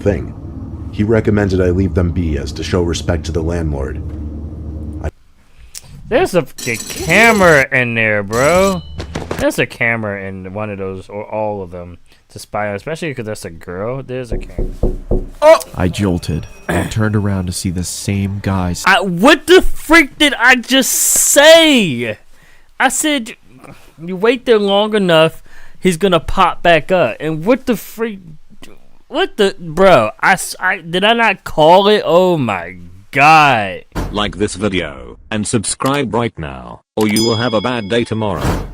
thing. He recommended I leave them be as to show respect to the landlord. There's a camera in there, bro. There's a camera in one of those, or all of them, to spy on, especially because that's a girl. There's a camera. Oh! I jolted and turned around to see the same guys. What the freak did I just say? I said, you wait there long enough, he's gonna pop back up. And what the freak? What the, bro? Did I not call it? Oh my god! Like this video and subscribe right now, or you will have a bad day tomorrow.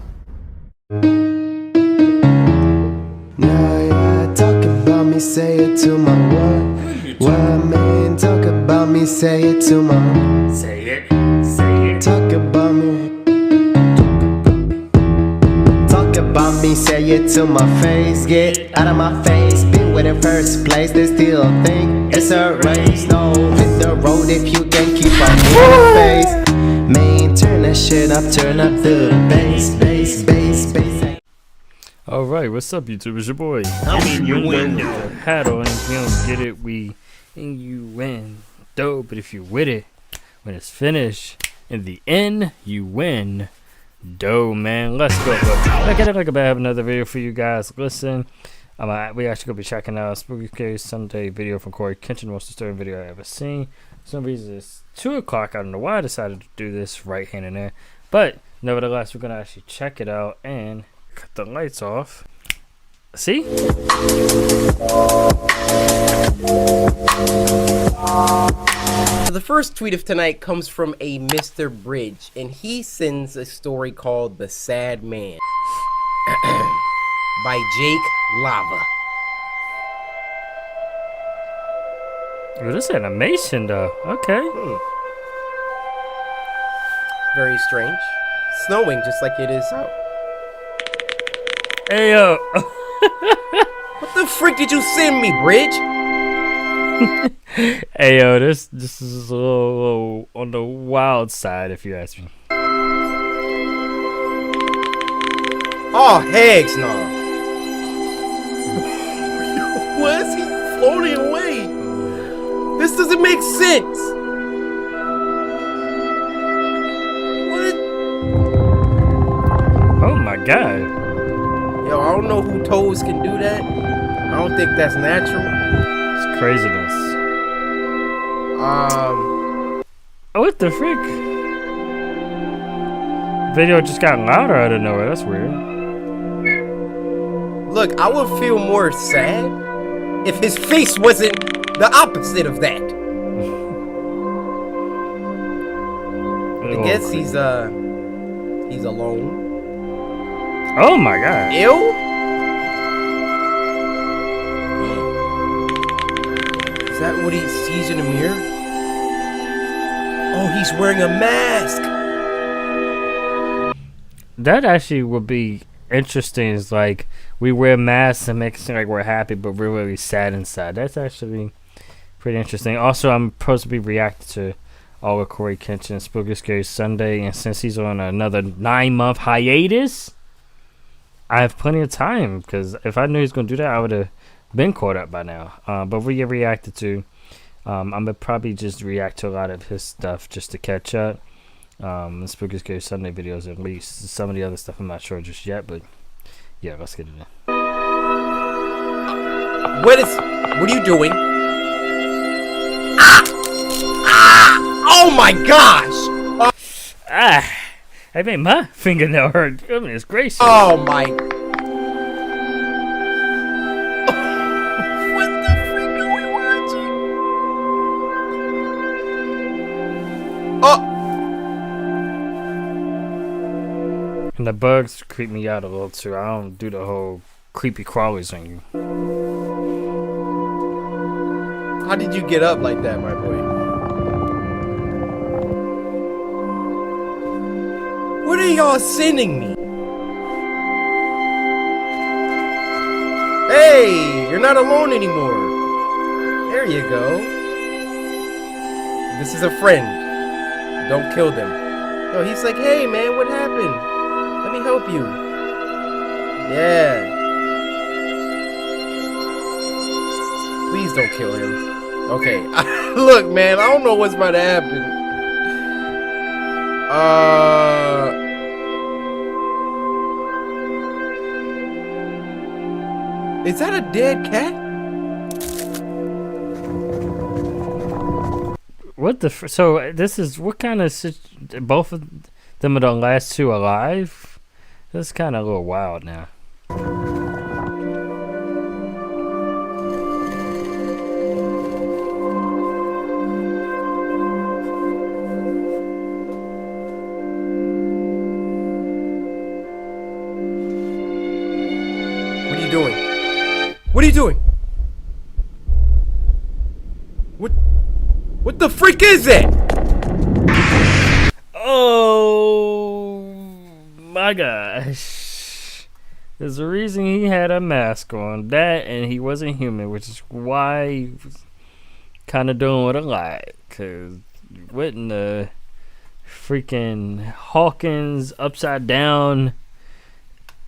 Nah, talk about me, say it to my one. What I mean, talk about me, say it to my. Say it, say it. Talk about me. Talk about me, say it to my face. Get out of my face. Been with in first place, they still think it's a race. No, hit the road if you can keep on moving face. Man, turn that shit up, turn up the bass, bass, bass, bass. Alright, what's up YouTube? It's your boy. I mean, you win. Get the hat on. If you don't get it, you win. Dope, but if you with it, when it's finished, in the end, you win. Dope, man. Let's go. Like I have another video for you guys. Listen, we actually gonna be checking out a Spooky Scary Sunday video from Corey Kenshin, most disturbing video I ever seen. For some reason it's 2 o'clock. I don't know why I decided to do this right hand in there, but nevertheless, we're gonna actually check it out and cut the lights off. See? So the first tweet of tonight comes from a Mr. Bridge, and he sends a story called The Sad Man by Jake Lava. Oh, this animation though. Okay. Very strange. Snowing just like it is out. Hey yo. What the frick did you send me, Bridge? Hey yo, this is a little on the wild side if you ask me. Oh, heck no. Why is he floating away? This doesn't make sense. What? Oh my god. Yo, I don't know who toes can do that. I don't think that's natural. It's craziness. Oh, what the frick? Video just got louder out of nowhere. That's weird. Look, I would feel more sad if his face wasn't the opposite of that. I guess he's alone. Oh my god. Ew? Is that what he sees in the mirror? Oh, he's wearing a mask. That actually would be interesting. Is like we wear masks and make it seem like we're happy, but we're really sad inside. That's actually pretty interesting. Also, I'm supposed to be reacting to all of Corey Kenshin Spooky Scary Sunday, and since he's on another 9-month hiatus, I have plenty of time, because if I knew he was going to do that, I would have been caught up by now. But we get reacted to. I'm going to probably just react to a lot of his stuff just to catch up. The Spooky Scary Sunday videos at least. Some of the other stuff I'm not sure just yet, but yeah, let's get it in. What are you doing? Oh my gosh! I made my fingernail hurt. Goodness gracious. Oh my. What the freak are we watching? Oh! And the bugs creep me out a little too. I don't do the whole creepy crawlies on you. How did you get up like that, my boy? What are y'all sending me? Hey, you're not alone anymore. There you go. This is a friend. Don't kill them. No, he's like, hey man, what happened? Let me help you. Yeah. Please don't kill him. Okay. Look, man, I don't know what's about to happen. Is that a dead cat? What the? So this is what kind of? Both of them are the last two alive. That's kind of a little wild now. What are you doing? What are you doing? What the freak is that? Oh my gosh. There's a reason he had a mask on. That and he wasn't human, which is why he was kind of doing what I like. Because what in the freaking Hawkins upside down?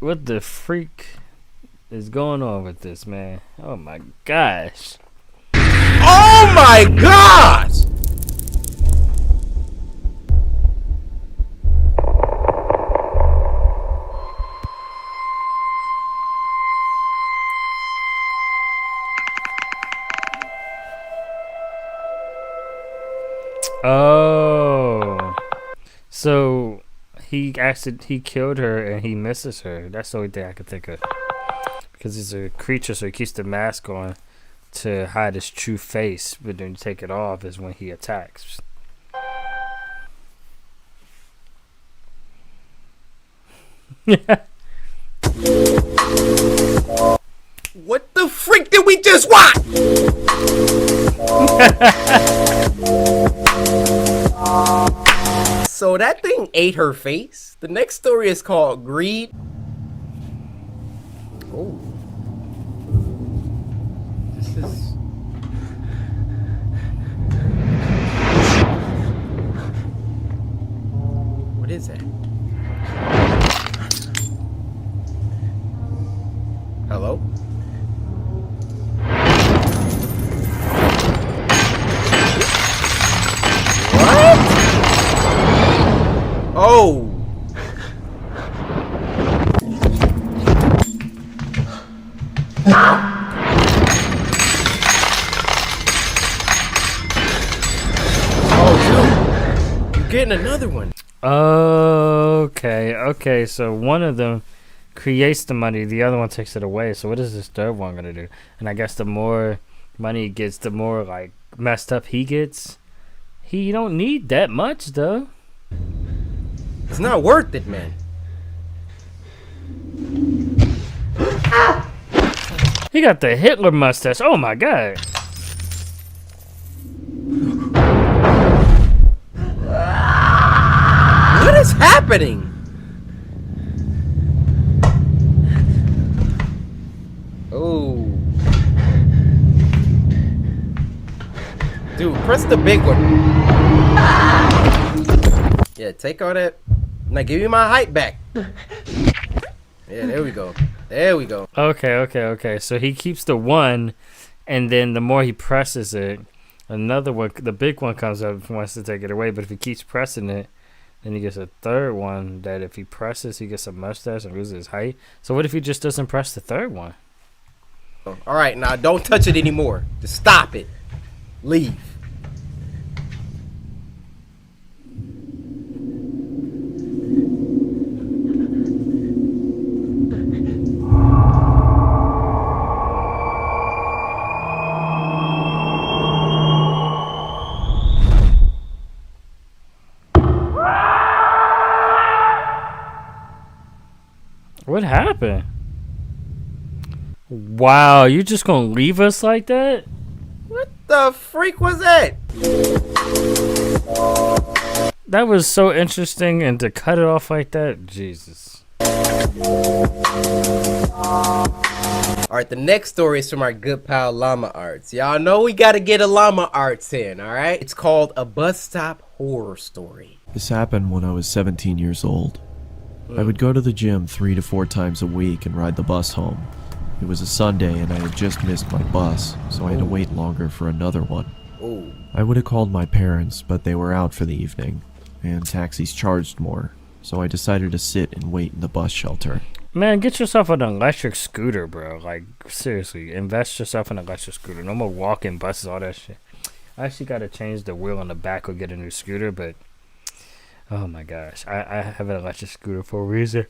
What the freak is going on with this, man? Oh my gosh. Oh my God! Oh, so he killed her and he misses her. That's the only thing I could think of. Because he's a creature, so he keeps the mask on to hide his true face. But then you take it off is when he attacks. What the freak did we just watch? So that thing ate her face. The next story is called Greed. Oh. This is... What is that? Hello? What? Oh. Oh, dude. You're getting another one. Okay, so one of them creates the money, the other one takes it away. So what is this third one gonna do? And I guess the more money he gets, the more like messed up he gets. He don't need that much though. It's not worth it, man. He got the Hitler mustache. Oh my god. What is happening? Oh. Dude, press the big one. Yeah, take all that. Now give me my height back. Yeah, there we go. There we go. Okay. So he keeps the one, and then the more he presses it, another one, the big one comes up and wants to take it away. But if he keeps pressing it, then he gets a third one that if he presses, he gets a mustache and loses his height. So what if he just doesn't press the third one? All right, now don't touch it anymore. Just stop it. Leave. What happened? Wow, you just gonna leave us like that? What the freak was that? That was so interesting, and to cut it off like that, Jesus. Alright, the next story is from our good pal Llama Arts. Y'all know we gotta get a Llama Arts in, alright? It's called A Bus Stop Horror Story. This happened when I was 17 years old. I would go to the gym 3 to 4 times a week and ride the bus home. It was a Sunday and I had just missed my bus, so I had to wait longer for another one. Ooh. I would have called my parents, but they were out for the evening, and taxis charged more, so I decided to sit and wait in the bus shelter. Man, get yourself an electric scooter, bro. Like, seriously, invest yourself in an electric scooter. No more walking buses, all that shit. I actually got to change the wheel on the back or get a new scooter, but oh my gosh, I have an electric scooter for a reason.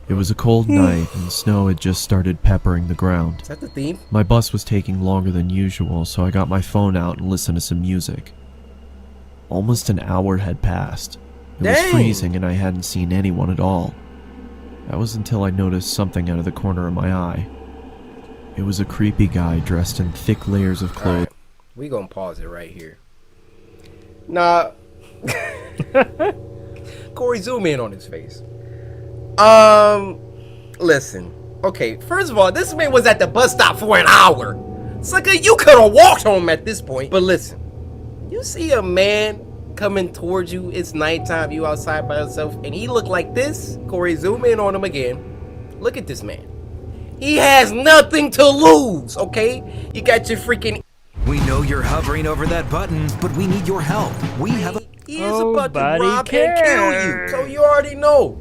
It was a cold night, and snow had just started peppering the ground. Is that the theme? My bus was taking longer than usual, so I got my phone out and listened to some music. Almost an hour had passed. It was Dang. freezing and I hadn't seen anyone at all. That was until I noticed something out of the corner of my eye. It was a creepy guy dressed in thick layers of clothes. Alright, we gonna pause it right here. Nah. Corey, zoom in on his face. Listen. Okay, first of all, this man was at the bus stop for an hour. It's like you could have walked home at this point. But listen, you see a man coming towards you, it's nighttime, you outside by yourself, and he look like this. Corey, zoom in on him again. Look at this man. He has nothing to lose, okay? You got your freaking... We know you're hovering over that button, but we need your help. We have a... He is about to Nobody rob and kill you. So you already know.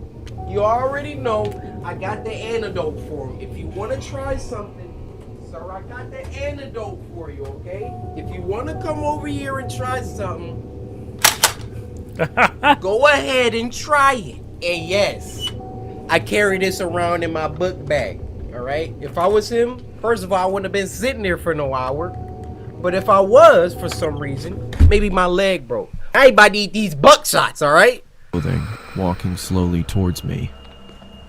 You already know. I got the antidote for him. If you want to try something, sir, I got the antidote for you, okay? If you want to come over here and try something, go ahead and try it. And yes, I carry this around in my book bag, all right? If I was him, first of all, I wouldn't have been sitting there for no hour. But if I was, for some reason, maybe my leg broke. I ain't about to eat these buckshots, all right? clothing, walking slowly towards me.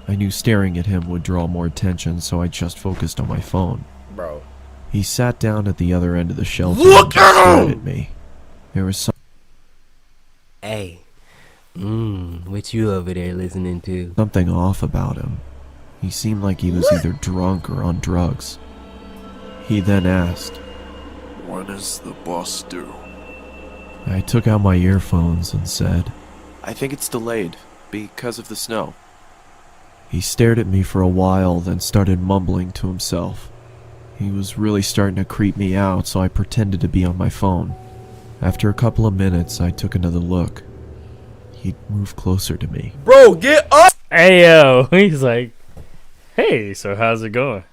I knew staring at him would draw more attention, so I just focused on my phone. Bro. He sat down at the other end of the shelf Look and just at stared him! at me. There was Hey. What you over there listening to? something off about him. He seemed like he was either drunk or on drugs. He then asked, When is the bus due? I took out my earphones and said, I think it's delayed because of the snow. He stared at me for a while, then started mumbling to himself. He was really starting to creep me out, so I pretended to be on my phone. After a couple of minutes, I took another look. He'd moved closer to me. Bro, get up! Hey yo, he's like, hey, so how's it going?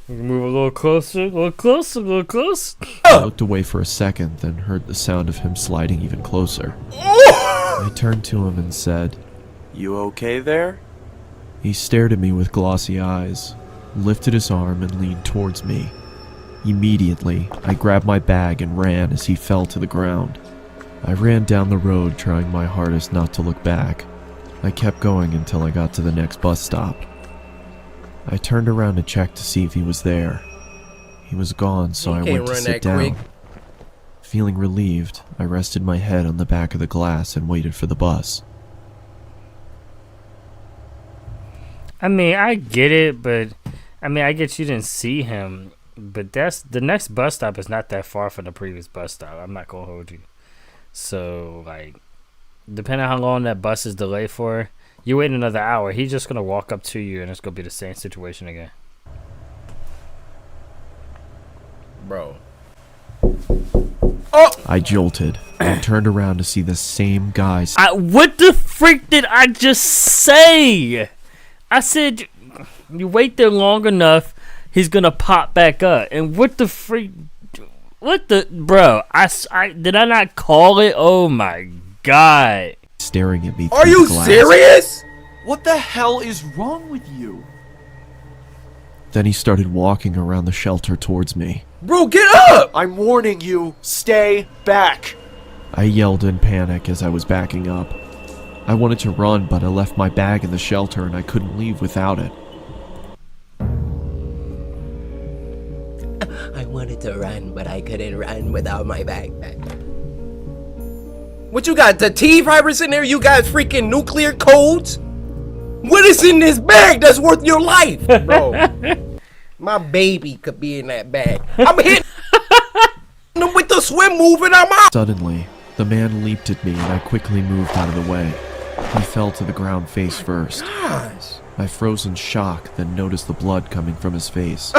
You can move a little closer, a little closer, a little closer. I looked away for a second, then heard the sound of him sliding even closer. I turned to him and said, You okay there? He stared at me with glossy eyes, lifted his arm and leaned towards me. Immediately, I grabbed my bag and ran as he fell to the ground. I ran down the road, trying my hardest not to look back. I kept going until I got to the next bus stop. I turned around to check to see if he was there. He was gone, so I went to sit down. Feeling relieved, I rested my head on the back of the glass and waited for the bus. I mean, I get it, but I get you didn't see him, but that's the next bus stop is not that far from the previous bus stop. I'm not gonna hold you. So, like, depending on how long that bus is delayed for, you wait another hour, he's just gonna walk up to you and it's gonna be the same situation again. Bro. I jolted and turned around to see the same guy. What the freak did I just say? I said, you wait there long enough, he's gonna pop back up. And what the freak? What the, bro? Did I not call it? Oh my god! Staring at me. Are through you the glass. serious? What the hell is wrong with you? Then he started walking around the shelter towards me. Bro, get up! I'm warning you, stay back. I yelled in panic as I was backing up. I wanted to run, but I left my bag in the shelter and I couldn't leave without it. I wanted to run, but I couldn't run without my backpack. What you got? The T virus in there? You got freaking nuclear codes? What is in this bag that's worth your life? Bro, my baby could be in that bag. I'm hitting him with the swim move and I'm out. Suddenly, the man leaped at me and I quickly moved out of the way. He fell to the ground face first. Gosh. I froze in shock, then noticed the blood coming from his face.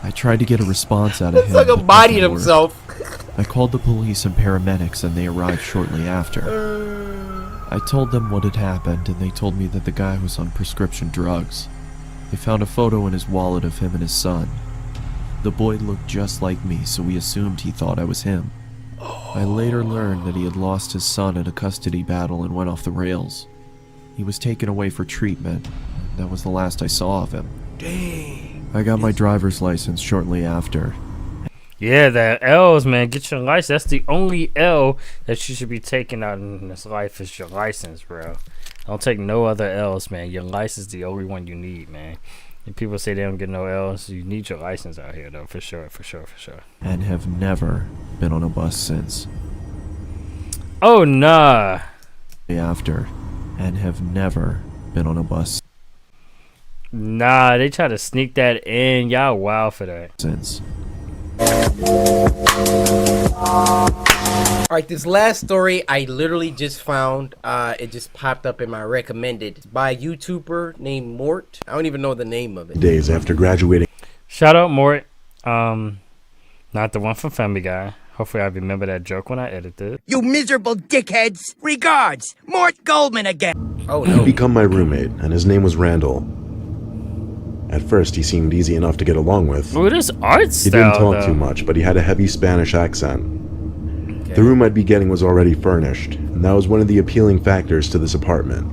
I tried to get a response out of him. It's like a but bodied nothing worked. himself. I called the police and paramedics, and they arrived shortly after. I told them what had happened, and they told me that the guy was on prescription drugs. They found a photo in his wallet of him and his son. The boy looked just like me, so we assumed he thought I was him. I later learned that he had lost his son in a custody battle and went off the rails. He was taken away for treatment. That was the last I saw of him. Dang. I got my driver's license shortly after. Yeah, the L's, man. Get your license. That's the only L that you should be taking out in this life is your license, bro. Don't take no other L's, man. Your license is the only one you need, man. If people say they don't get no L's, you need your license out here, though, for sure, for sure, for sure. And have never been on a bus since. Oh, nah. After. And have never been on a bus Nah, they try to sneak that in. Y'all wild for that. since. Alright, this last story I literally just found. It just popped up in my recommended. It's by a YouTuber named Mort. I don't even know the name of it. Days after graduating Shout out Mort. Not the one from Family Guy. Hopefully I remember that joke when I edit it. You miserable dickheads! Regards, Mort Goldman again. Oh to no. become my roommate, and his name was Randall. At first, he seemed easy enough to get along with. Ooh, this art He style, didn't talk though. too much, but he had a heavy Spanish accent. The room I'd be getting was already furnished, and that was one of the appealing factors to this apartment.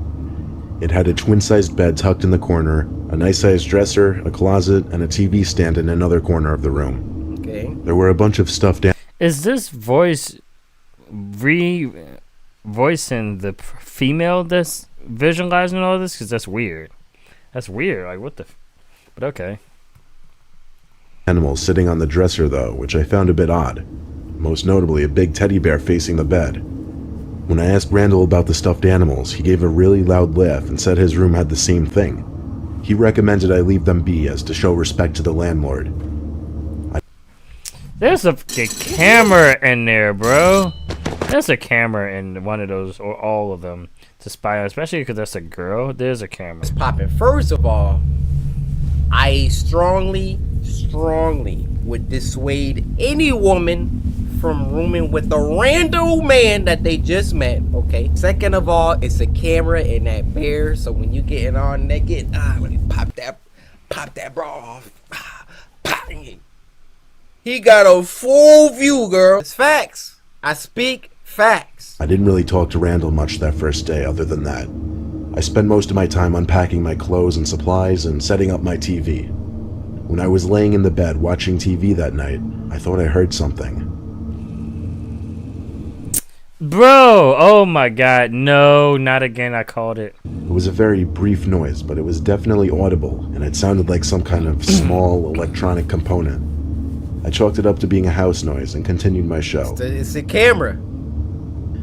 It had a twin-sized bed tucked in the corner, a nice-sized dresser, a closet, and a TV stand in another corner of the room. Okay. There were a bunch of stuffed Is this voice voicing the female that's visualizing all this? Because that's weird. That's weird. Like, what the... But okay. animals sitting on the dresser, though, which I found a bit odd. Most notably, a big teddy bear facing the bed. When I asked Randall about the stuffed animals, he gave a really loud laugh and said his room had the same thing. He recommended I leave them be as to show respect to the landlord. There's a camera in there, bro. There's a camera in one of those, or all of them, to spy on, especially because that's a girl. There's a camera. It's popping. First of all, I strongly would dissuade any woman from rooming with a random man that they just met, okay? Second of all, it's a camera in that bear, so when you getting on naked, let me pop that bra off. Pop. He got a full view, girl. It's facts. I speak facts. I didn't really talk to Randall much that first day other than that. I spent most of my time unpacking my clothes and supplies and setting up my TV. When I was laying in the bed watching TV that night, I thought I heard something. Bro, oh my god, no, not again, I called it. It was a very brief noise, but it was definitely audible, and it sounded like some kind of small electronic component. I chalked it up to being a house noise and continued my show. It's a camera.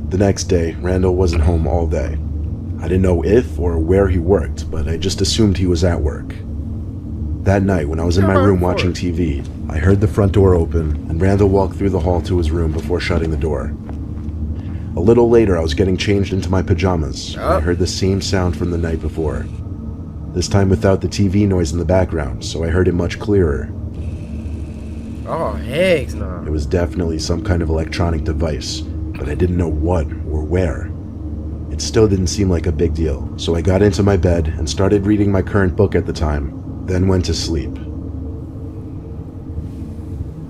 The next day, Randall wasn't home all day. I didn't know if or where he worked, but I just assumed he was at work. That night, when I was in my room watching TV, I heard the front door open, and Randall walked through the hall to his room before shutting the door. A little later, I was getting changed into my pajamas. I heard the same sound from the night before. This time without the TV noise in the background, so I heard it much clearer. Oh, heck no. It was definitely some kind of electronic device, but I didn't know what or where. It still didn't seem like a big deal, so I got into my bed and started reading my current book at the time, then went to sleep.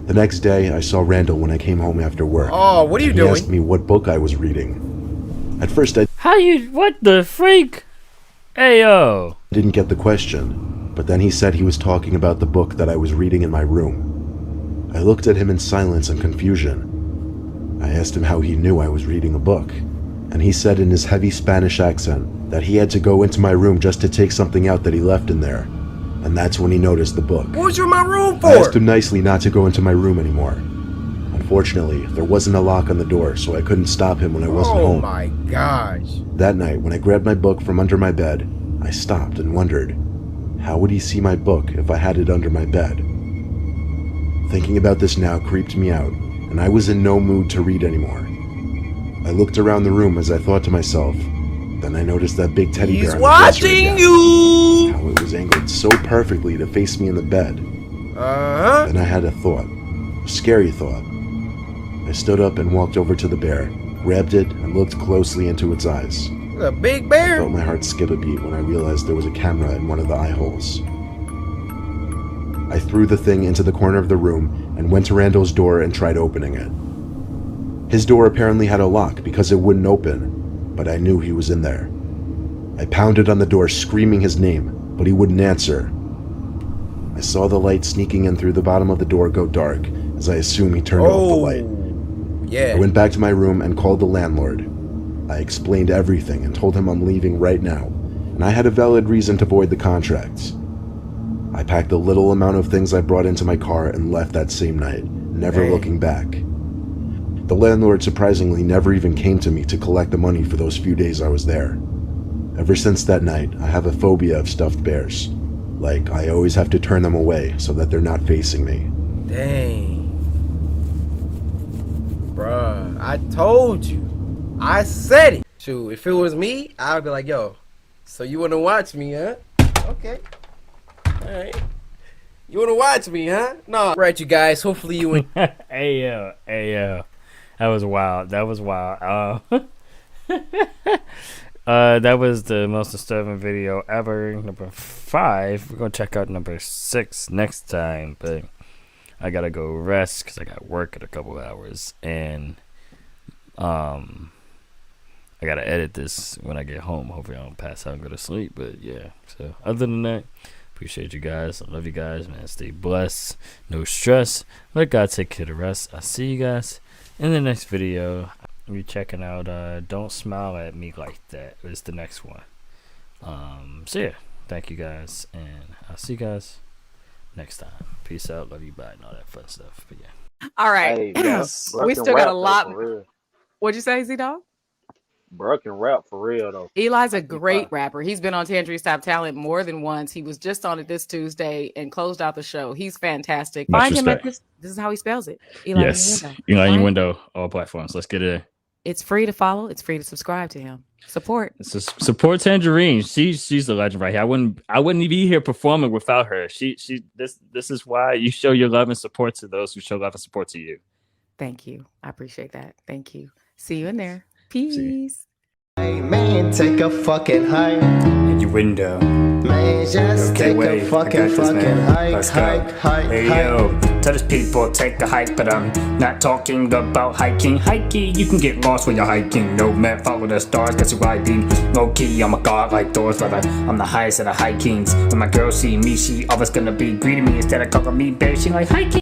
The next day, I saw Randall when I came home after work. Oh, what are you He doing? asked me what book I was reading. At first, I What the freak? Ayo. didn't get the question, but then he said he was talking about the book that I was reading in my room. I looked at him in silence and confusion. I asked him how he knew I was reading a book, and he said in his heavy Spanish accent that he had to go into my room just to take something out that he left in there, and that's when he noticed the book. What was you in my room for? I asked him nicely not to go into my room anymore. Unfortunately, there wasn't a lock on the door, so I couldn't stop him when I wasn't Oh home. my gosh. That night, when I grabbed my book from under my bed, I stopped and wondered, how would he see my book if I had it under my bed? Thinking about this now creeped me out, and I was in no mood to read anymore. I looked around the room as I thought to myself, then I noticed that big teddy bear He's on the dresser watching again. you. how it was angled so perfectly to face me in the bed. Then I had a thought, a scary thought. I stood up and walked over to the bear, grabbed it, and looked closely into its eyes. A big I bear? felt my heart skip a beat when I realized there was a camera in one of the eye holes. I threw the thing into the corner of the room and went to Randall's door and tried opening it. His door apparently had a lock because it wouldn't open, but I knew he was in there. I pounded on the door screaming his name, but he wouldn't answer. I saw the light sneaking in through the bottom of the door go dark, as I assume he turned off the light. Yeah. I went back to my room and called the landlord. I explained everything and told him I'm leaving right now, and I had a valid reason to void the contract. I packed the little amount of things I brought into my car and left that same night, never looking back. The landlord surprisingly never even came to me to collect the money for those few days I was there. Ever since that night, I have a phobia of stuffed bears. Like, I always have to turn them away so that they're not facing me. Dang. Bruh, I told you. I said it. Shoot, if it was me, I would be like, yo, so you wanna watch me, huh? Okay. Alright. You wanna watch me, huh? No. Right, you guys, hopefully you Hey yo. That was wild. That was the most disturbing video ever. Number 5. We're gonna check out number 6 next time, but I gotta go rest because I got work in a couple hours, and I gotta edit this when I get home. Hopefully I don't pass out and go to sleep, but yeah. So other than that, appreciate you guys. I love you guys, man. Stay blessed. No stress. Let God take care of the rest. I'll see you guys in the next video. Be checking out Don't Smile at Me Like That is the next one. So yeah, thank you guys, and I'll see you guys next time. Peace out, love you, bye, and all that fun stuff. But yeah. All right. Hey, yeah, We still got a lot. What'd you say, Z-Dog? Bro can rap for real though. Eli's a great rapper. He's been on Tangerine Top Talent more than once. He was just on it this Tuesday and closed out the show. He's fantastic. Much Find him at respect. this is how he spells it. Eli Yes, Window. Eli in your Right? window, all platforms. Let's get it. It's free to follow. It's free to subscribe to him. Support. Support Tangerine. She's a legend right here. I wouldn't be here performing without her. This is why you show your love and support to those who show love and support to you. Thank you. I appreciate that. Thank you. See you in there. Peace. Hey man, take a fucking hike. In your window. Man, just Okay, take wait, a I fucking got this, man. hike. Let's go. Hike. Hey yo, tell these people take a hike, but I'm not talking about hiking. Hiking, you can get lost when you're hiking. No man, follow the stars, that's who I be. Low key, I'm a god like Thor's brother. I'm the highest of the high kings. When my girl see me, she always gonna be greeting me instead of calling me bear. She like hiking.